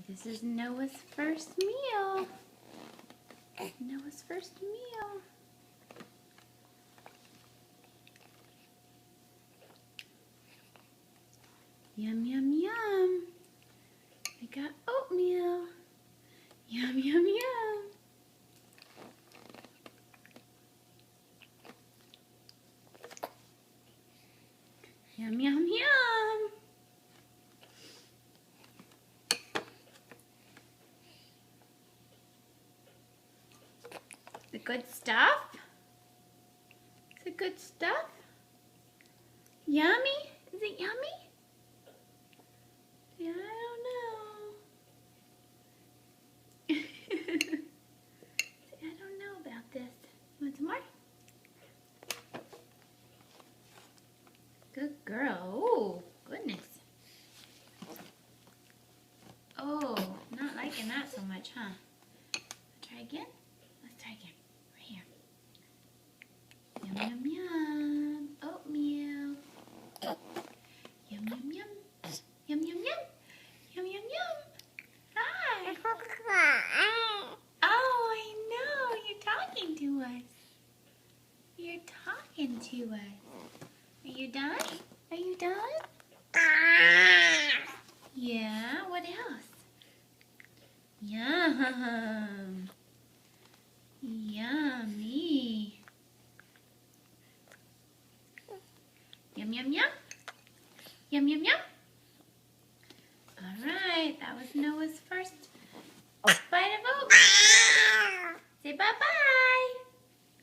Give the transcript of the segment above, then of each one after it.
This is Noah's first meal. Noah's first meal. Yum, yum, yum. I got oatmeal. Yum, yum, yum. Yum, yum, yum. The good stuff? Is it good stuff? Yummy? Is it yummy? Yeah, I don't know. I don't know about this. Want some more? Good girl. Oh, goodness. Oh, not liking that so much, huh? Try again? Let's try again. Right here. Yum, yum, yum. Oatmeal. Yum, yum, yum. Yum, yum, yum. Yum, yum, yum. Hi. Oh, I know. You're talking to us. You're talking to us. Are you done? Are you done? Yeah, what else? Yum. Yummy. Yum, yum, yum. Yum, yum, yum. All right, that was Noah's first bite of oatmeal. Say bye-bye.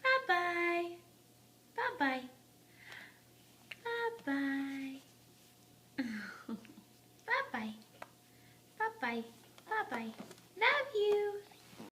Bye-bye. Bye-bye. Bye-bye. Bye-bye. Bye-bye. Bye-bye.